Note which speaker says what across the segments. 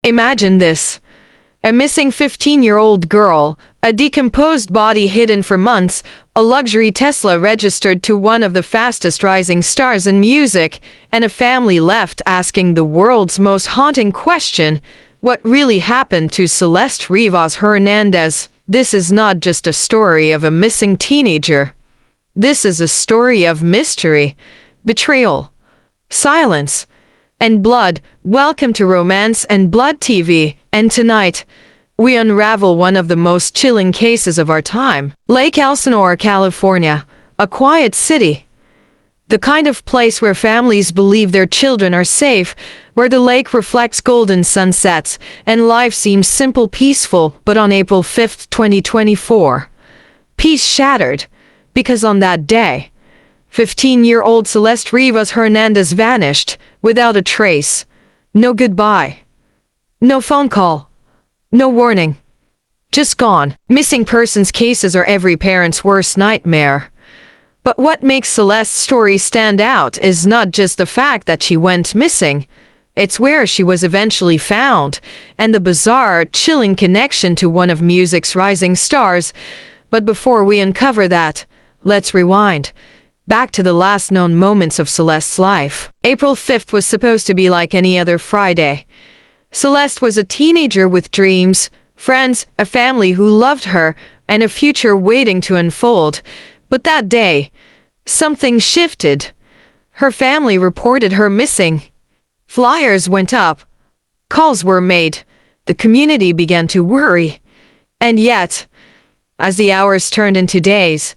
Speaker 1: Imagine this. A missing 15-year-old girl, a decomposed body hidden for months, a luxury Tesla registered to one of the fastest rising stars in music, and a family left asking the world's most haunting question: what really happened to Celeste Rivas Hernandez? This is not just a story of a missing teenager. This is a story of mystery, betrayal, silence, and blood. Welcome to Romance and Blood TV, and tonight, we unravel one of the most chilling cases of our time. Lake Elsinore, California, a quiet city. The kind of place where families believe their children are safe, where the lake reflects golden sunsets, and life seems simple, peaceful. But on April 5th, 2024, peace shattered, because on that day, 15-year-old Celeste Rivas Hernandez vanished, without a trace. No goodbye. No phone call. No warning. Just gone. Missing persons cases are every parent's worst nightmare. But what makes Celeste's story stand out is not just the fact that she went missing. It's where she was eventually found, and the bizarre, chilling connection to one of music's rising stars. But before we uncover that, let's rewind back to the last known moments of Celeste's life. April 5th was supposed to be like any other Friday. Celeste was a teenager with dreams, friends, a family who loved her, and a future waiting to unfold. But that day, something shifted. Her family reported her missing. Flyers went up. Calls were made. The community began to worry. And yet, as the hours turned into days,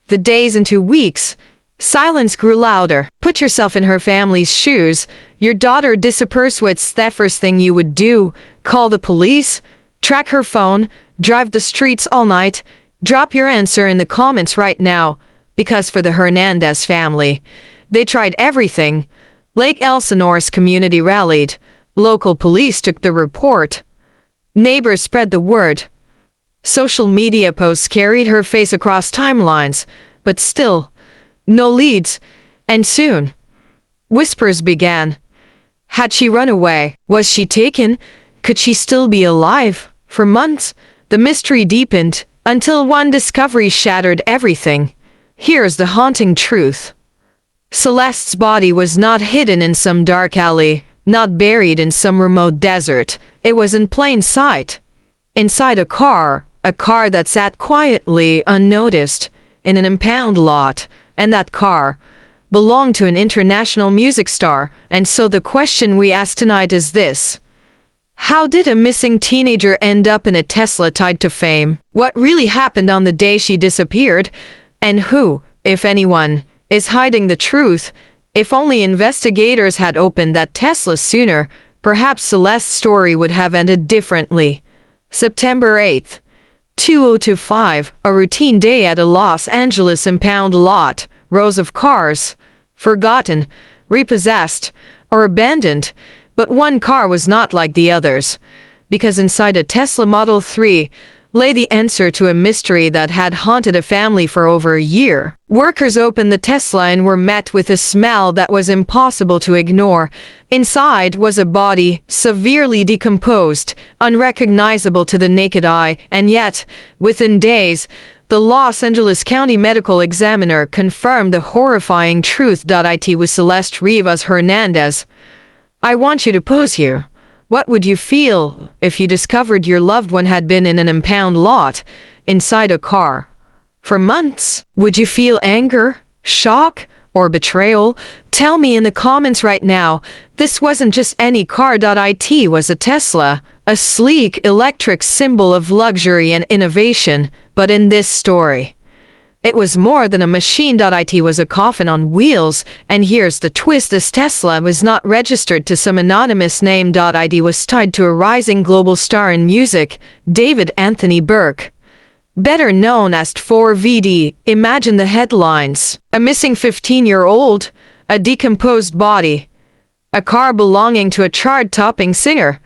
Speaker 1: the days into weeks, silence grew louder. Put yourself in her family's shoes. Your daughter disappears. What's the first thing you would do? Call the police? Track her phone? Drive the streets all night? Drop your answer in the comments right now, because for the Hernandez family, they tried everything. Lake Elsinore's community rallied. Local police took the report. Neighbors spread the word. Social media posts carried her face across timelines, but still, no leads. And soon, whispers began. Had she run away? Was she taken? Could she still be alive? For months, the mystery deepened, until one discovery shattered everything. Here's the haunting truth. Celeste's body was not hidden in some dark alley, not buried in some remote desert. It was in plain sight. Inside a car that sat quietly, unnoticed, in an impound lot, and that car belonged to an international music star. And so the question we ask tonight is this: how did a missing teenager end up in a Tesla tied to fame? What really happened on the day she disappeared? And who, if anyone, is hiding the truth? If only investigators had opened that Tesla sooner, perhaps Celeste's story would have ended differently. September 8th, 2025, a routine day at a Los Angeles impound lot. Rows of cars, forgotten, repossessed, or abandoned. But one car was not like the others, because inside a Tesla Model 3 lay the answer to a mystery that had haunted a family for over a year. Workers opened the Tesla and were met with a smell that was impossible to ignore. Inside was a body, severely decomposed, unrecognizable to the naked eye, and yet, within days, the Los Angeles County Medical Examiner confirmed the horrifying truth. It was Celeste Rivas Hernandez. I want you to pause here. What would you feel if you discovered your loved one had been in an impound lot, inside a car, for months? Would you feel anger, shock, or betrayal? Tell me in the comments right now. This wasn't just any car. It was a Tesla, a sleek electric symbol of luxury and innovation. But in this story, it was more than a machine. It was a coffin on wheels. And here's the twist: this Tesla was not registered to some anonymous name. It was tied to a rising global star in music, David Anthony Burke, better known as D4VD. Imagine the headlines: a missing 15-year-old, a decomposed body, a car belonging to a chart-topping singer.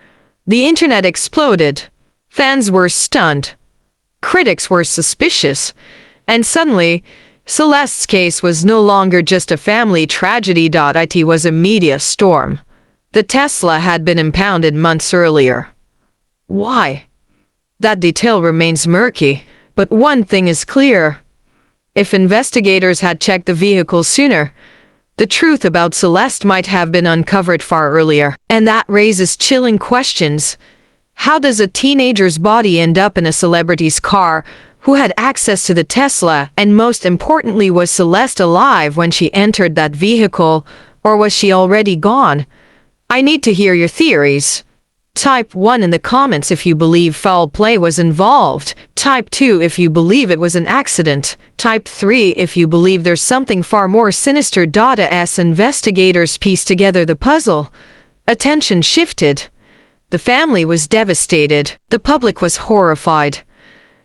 Speaker 1: The internet exploded. Fans were stunned. Critics were suspicious. And suddenly, Celeste's case was no longer just a family tragedy. It was a media storm. The Tesla had been impounded months earlier. Why? That detail remains murky, but one thing is clear. If investigators had checked the vehicle sooner, the truth about Celeste might have been uncovered far earlier. And that raises chilling questions. How does a teenager's body end up in a celebrity's car? Who had access to the Tesla? And most importantly, was Celeste alive when she entered that vehicle, or was she already gone? I need to hear your theories. Type 1 in the comments if you believe foul play was involved. Type 2 if you believe it was an accident. Type 3 if you believe there's something far more sinister. As investigators pieced together the puzzle, attention shifted. The family was devastated. The public was horrified.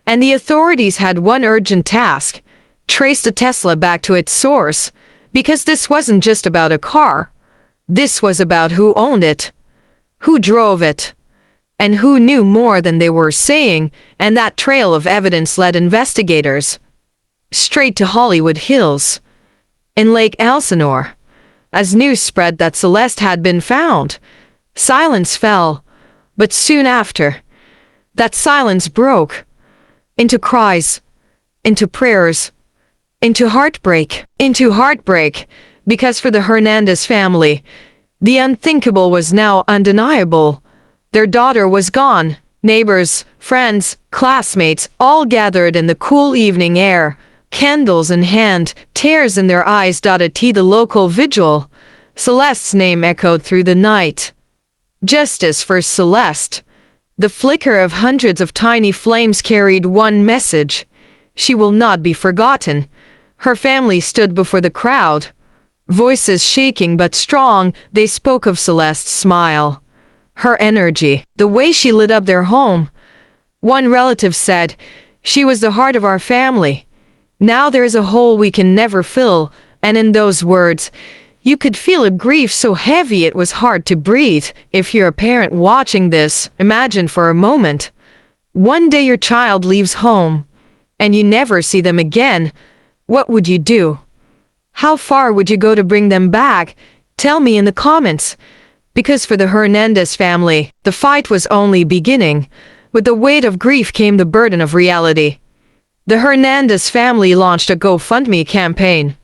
Speaker 1: And the authorities had one urgent task: trace the Tesla back to its source. Because this wasn't just about a car. This was about who owned it, who drove it, and who knew more than they were saying. And that trail of evidence led investigators straight to Hollywood Hills, in Lake Elsinore. As news spread that Celeste had been found, silence fell, but soon after, that silence broke into cries, into prayers, into heartbreak. Because for the Hernandez family, the unthinkable was now undeniable. Their daughter was gone. Neighbors, friends, classmates, all gathered in the cool evening air, candles in hand, tears in their eyes. At the local vigil, Celeste's name echoed through the night. Justice for Celeste. The flicker of hundreds of tiny flames carried one message: she will not be forgotten. Her family stood before the crowd. Voices shaking but strong, they spoke of Celeste's smile, her energy, the way she lit up their home. One relative said, "She was the heart of our family. Now there is a hole we can never fill." And in those words, you could feel a grief so heavy it was hard to breathe. If you're a parent watching this, imagine for a moment. One day your child leaves home, and you never see them again. What would you do? How far would you go to bring them back? Tell me in the comments. Because for the Hernandez family, the fight was only beginning. With the weight of grief came the burden of reality. The Hernandez family launched a GoFundMe campaign.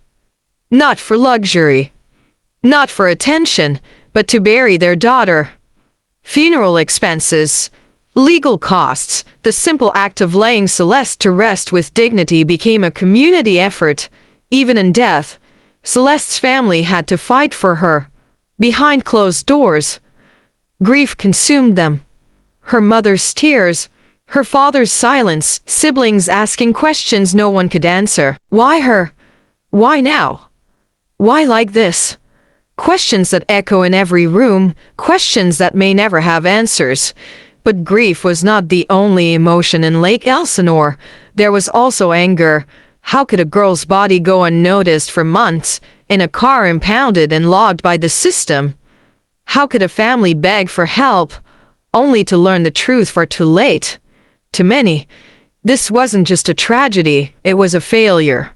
Speaker 1: Not for luxury, not for attention, but to bury their daughter. Funeral expenses, legal costs, the simple act of laying Celeste to rest with dignity became a community effort. Even in death, Celeste's family had to fight for her. Behind closed doors, grief consumed them. Her mother's tears, her father's silence, siblings asking questions no one could answer. Why her? Why now? Why like this? Questions that echo in every room, questions that may never have answers. But grief was not the only emotion in Lake Elsinore. There was also anger. How could a girl's body go unnoticed for months, in a car impounded and logged by the system? How could a family beg for help, only to learn the truth far too late? To many, this wasn't just a tragedy, it was a failure.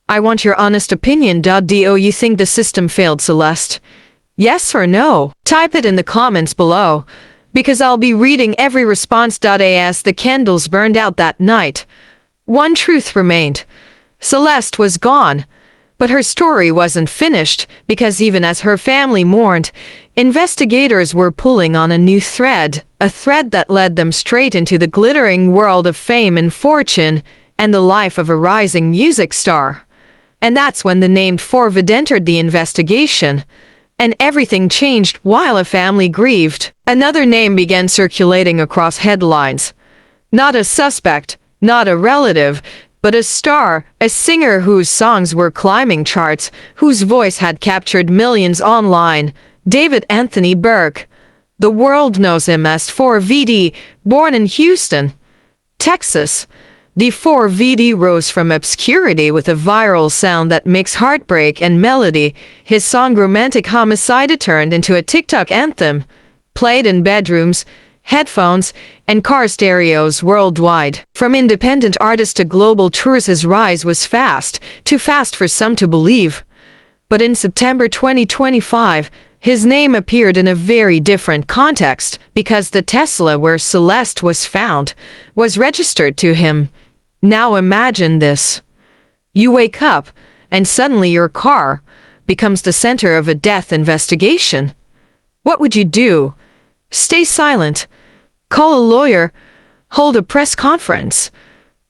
Speaker 1: I want your honest opinion. Do you think the system failed Celeste? Yes or no? Type it in the comments below, because I'll be reading every response. As the candles burned out that night, one truth remained. Celeste was gone, but her story wasn't finished, because even as her family mourned, investigators were pulling on a new thread, a thread that led them straight into the glittering world of fame and fortune, and the life of a rising music star. And that's when the named D4VD entered the investigation, and everything changed. While a family grieved, another name began circulating across headlines. Not a suspect, not a relative, but a star, a singer whose songs were climbing charts, whose voice had captured millions online. David Anthony Burke. The world knows him as D4VD, born in Houston, Texas. D4VD rose from obscurity with a viral sound that mixed heartbreak and melody. His song Romantic Homicide turned into a TikTok anthem, played in bedrooms, headphones, and car stereos worldwide. From independent artist to global tours, his rise was fast, too fast for some to believe. But in September 2025, His name appeared in a very different context because the Tesla where Celeste was found was registered to him. Now imagine this. You wake up, and suddenly your car becomes the center of a death investigation. What would you do? Stay silent, call a lawyer, hold a press conference?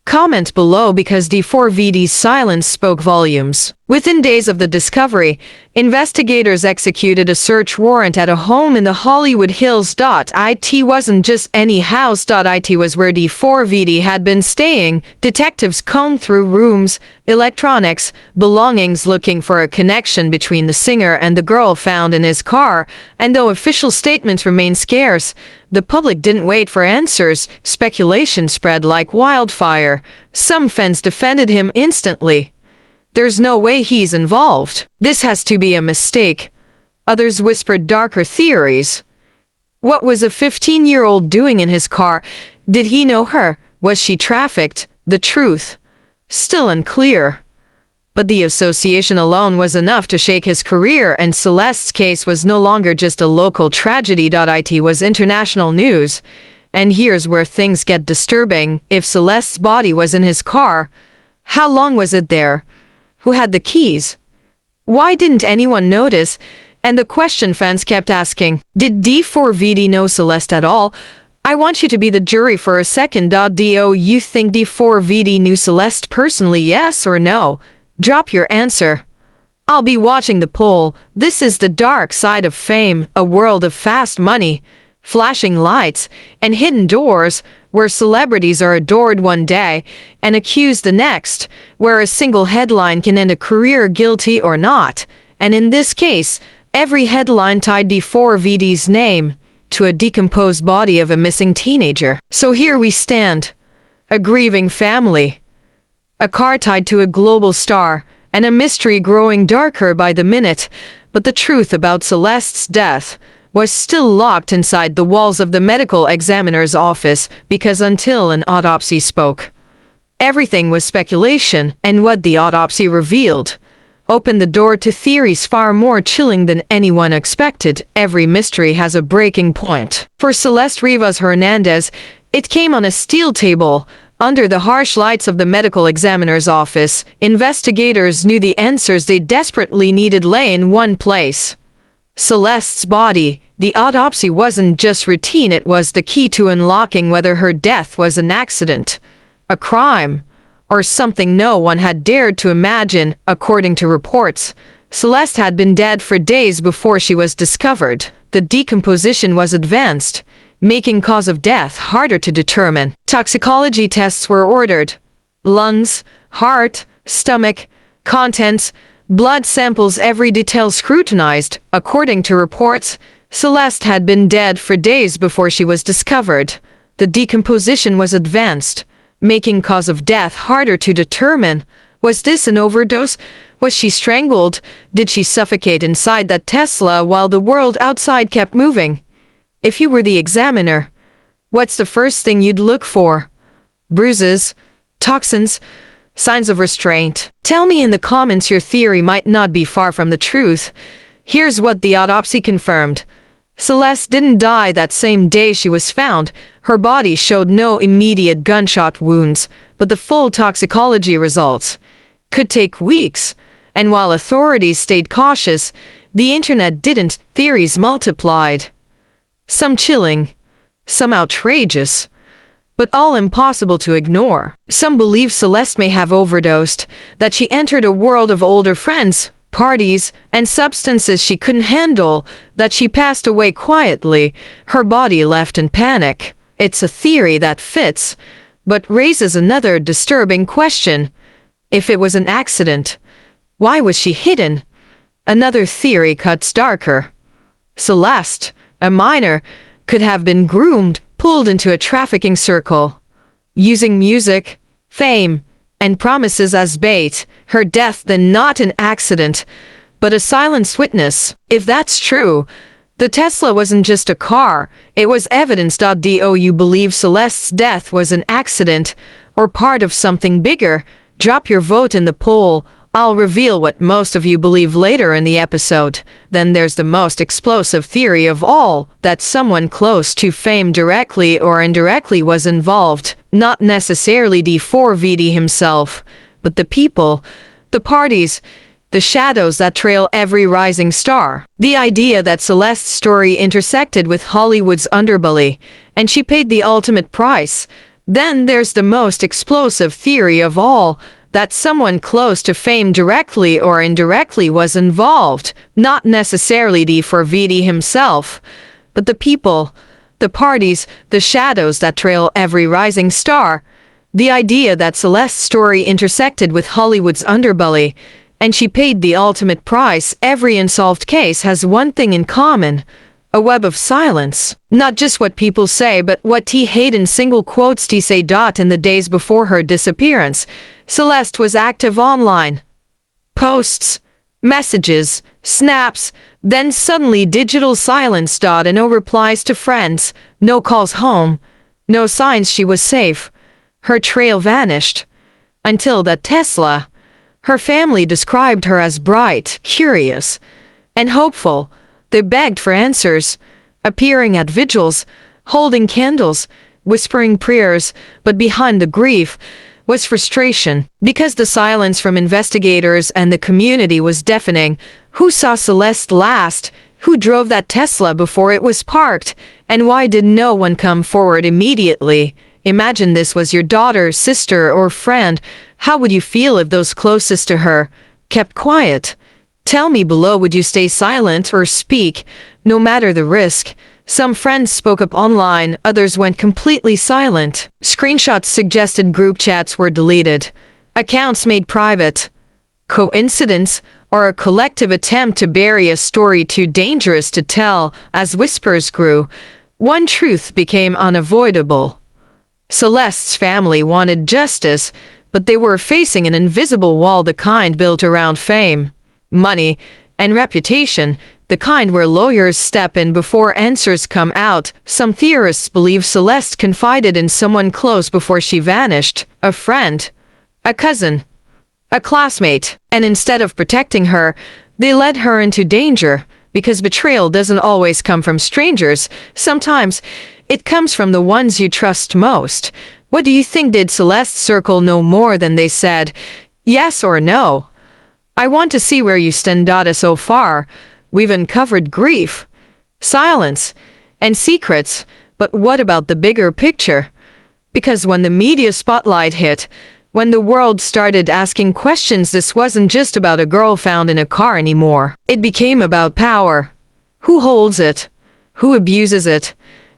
Speaker 1: Comment below because D4VD's silence spoke volumes. Within days of the discovery, investigators executed a search warrant at a home in the Hollywood Hills. It wasn't just any house. It was where D4VD had been staying. Detectives combed through rooms, electronics, belongings looking for a connection between the singer and the girl found in his car, and though official statements remained scarce, the public didn't wait for answers. Speculation spread like wildfire. Some fans defended him instantly. There's no way he's involved. This has to be a mistake. Others whispered darker theories. What was a 15-year-old doing in his car? Did he know her? Was she trafficked? The truth? Still unclear. But the association alone was enough to shake his career, and Celeste's case was no longer just a local tragedy. It was international news. And here's where things get disturbing. If Celeste's body was in his car, how long was it there? Who had the keys? Why didn't anyone notice? And the question fans kept asking, did D4VD know Celeste at all? I want you to be the jury for a second. Do you think D4VD knew Celeste personally, yes or no? Drop your answer. I'll be watching the poll. This is the dark side of fame, a world of fast money, flashing lights, and hidden doors, where celebrities are adored one day and accused the next, where a single headline can end a career, guilty or not. And in this case, every headline tied D4VD's name to a decomposed body of a missing teenager. So here we stand, a grieving family, a car tied to a global star, and a mystery growing darker by the minute. But the truth about Celeste's death was still locked inside the walls of the medical examiner's office, because until an autopsy spoke, everything was speculation, and what the autopsy revealed opened the door to theories far more chilling than anyone expected. Every mystery has a breaking point. For Celeste Rivas Hernandez, it came on a steel table. Under the harsh lights of the medical examiner's office, investigators knew the answers they desperately needed lay in one place. Celeste's body. The autopsy wasn't just routine, it was the key to unlocking whether her death was an accident, a crime, or something no one had dared to imagine. According to reports, Celeste had been dead for days before she was discovered. The decomposition was advanced, making cause of death harder to determine. Toxicology tests were ordered. Lungs, heart, stomach, contents, blood samples, every detail scrutinized. According to reports, Celeste had been dead for days before she was discovered. The decomposition was advanced, making cause of death harder to determine. Was this an overdose? Was she strangled? Did she suffocate inside that Tesla while the world outside kept moving? If you were the examiner, what's the first thing you'd look for? Bruises? Toxins? Signs of restraint? Tell me in the comments. Your theory might not be far from the truth. Here's what the autopsy confirmed. Celeste didn't die that same day she was found. Her body showed no immediate gunshot wounds, but the full toxicology results could take weeks. And while authorities stayed cautious, the internet didn't. Theories multiplied. Some chilling, some outrageous, but all impossible to ignore. Some believe Celeste may have overdosed, that she entered a world of older friends, parties, and substances she couldn't handle, that she passed away quietly, her body left in panic. It's a theory that fits, but raises another disturbing question. If it was an accident, why was she hidden? Another theory cuts darker. Celeste, a minor, could have been groomed, pulled into a trafficking circle, using music, fame, and promises as bait. Her death then not an accident, but a silenced witness. If that's true, the Tesla wasn't just a car, it was evidence. Do you believe Celeste's death was an accident, or part of something bigger? Drop your vote in the poll. I'll reveal what most of you believe later in the episode. Then there's the most explosive theory of all, that someone close to fame directly or indirectly was involved, not necessarily D4VD himself, but the people, the parties, the shadows that trail every rising star. The idea that Celeste's story intersected with Hollywood's underbelly, and she paid the ultimate price. Then there's the most explosive theory of all, that someone close to fame directly or indirectly was involved, not necessarily D4VD himself, but the people, the parties, the shadows that trail every rising star. The idea that Celeste's story intersected with Hollywood's underbelly, and she paid the ultimate price. Every unsolved case has one thing in common: a web of silence. Not just what people say, but what T. Hayden single quotes T. say. In the days before her disappearance, Celeste was active online. Posts, messages, snaps, then suddenly digital silence. And no replies to friends, no calls home, no signs she was safe. Her trail vanished. Until that Tesla. Her family described her as bright, curious, and hopeful. They begged for answers, appearing at vigils, holding candles, whispering prayers, but behind the grief was frustration, because the silence from investigators and the community was deafening. Who saw Celeste last? Who drove that Tesla before it was parked? And why did no one come forward immediately? Imagine this was your daughter, sister, or friend. How would you feel if those closest to her kept quiet? Tell me below, would you stay silent or speak, no matter the risk? Some friends spoke up online, others went completely silent. Screenshots suggested group chats were deleted, accounts made private. Coincidence, or a collective attempt to bury a story too dangerous to tell? As whispers grew, one truth became unavoidable. Celeste's family wanted justice, but they were facing an invisible wall, the kind built around fame, money, and reputation, the kind where lawyers step in before answers come out. Some theorists believe Celeste confided in someone close before she vanished, a friend, a cousin, a classmate, and instead of protecting her, they led her into danger, because betrayal doesn't always come from strangers. Sometimes it comes from the ones you trust most. What do you think? Did Celeste's circle know more than they said? Yes or no? I want to see where you stand. So far, we've uncovered grief, silence, and secrets, but what about the bigger picture? Because when the media spotlight hit, when the world started asking questions, this wasn't just about a girl found in a car anymore. It became about power. Who holds it? Who abuses it?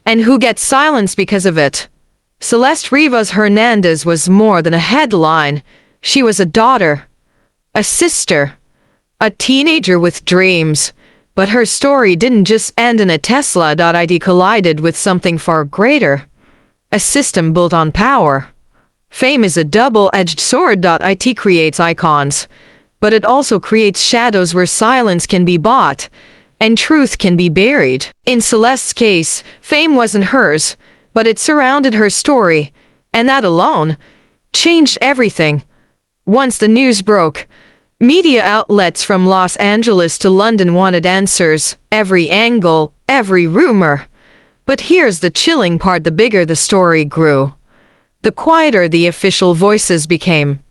Speaker 1: And who gets silenced because of it? Celeste Rivas Hernandez was more than a headline. She was a daughter, a sister, a teenager with dreams. But her story didn't just end in a Tesla. It collided with something far greater. A system built on power. Fame is a double-edged sword. It creates icons, but it also creates shadows where silence can be bought and truth can be buried. In Celeste's case, fame wasn't hers, but it surrounded her story, and that alone changed everything. Once the news broke, media outlets from Los Angeles to London wanted answers, every angle, every rumor. But here's the chilling part: the bigger the story grew, the quieter the official voices became.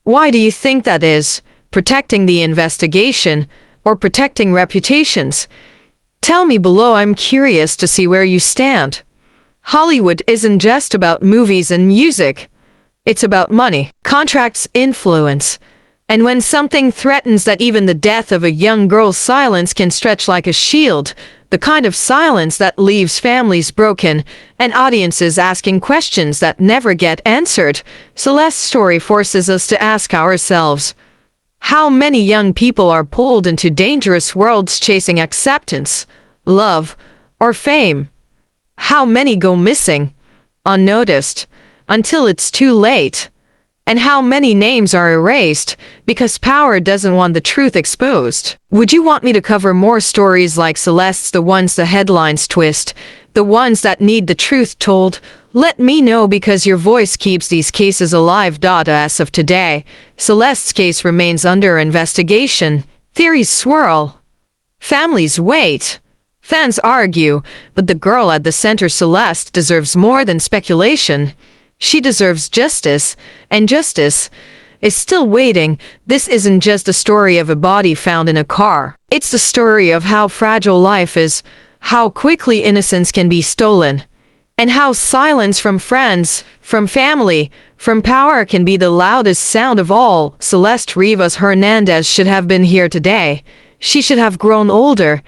Speaker 1: Why do you think that is? Protecting the investigation or protecting reputations? Tell me below. I'm curious to see where you stand. Hollywood isn't just about movies and music. It's about money, contracts, influence. And when something threatens that, even the death of a young girl's silence can stretch like a shield, the kind of silence that leaves families broken and audiences asking questions that never get answered, Celeste's story forces us to ask ourselves, how many young people are pulled into dangerous worlds chasing acceptance, love, or fame? How many go missing, unnoticed, until it's too late? And how many names are erased because power doesn't want the truth exposed? Would you want me to cover more stories like Celeste's, the ones the headlines twist, the ones that need the truth told, Let me know because your voice keeps these cases alive. As of today, Celeste's case remains under investigation. Theories swirl. Families wait. Fans argue, but the girl at the center, Celeste, deserves more than speculation. She deserves justice, and justice is still waiting. This isn't just a story of a body found in a car. It's the story of how fragile life is, how quickly innocence can be stolen, and how silence from friends, from family, from power can be the loudest sound of all. Celeste Rivas Hernandez should have been here today. She should have grown older,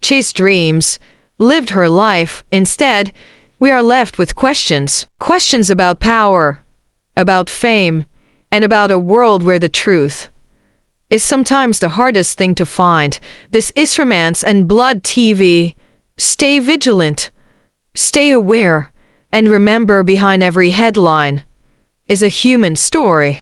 Speaker 1: chased dreams, lived her life. Instead, we are left with questions. Questions about power, about fame, and about a world where the truth is sometimes the hardest thing to find. This is Romance and Blood TV. Stay vigilant, stay aware, and remember, behind every headline is a human story.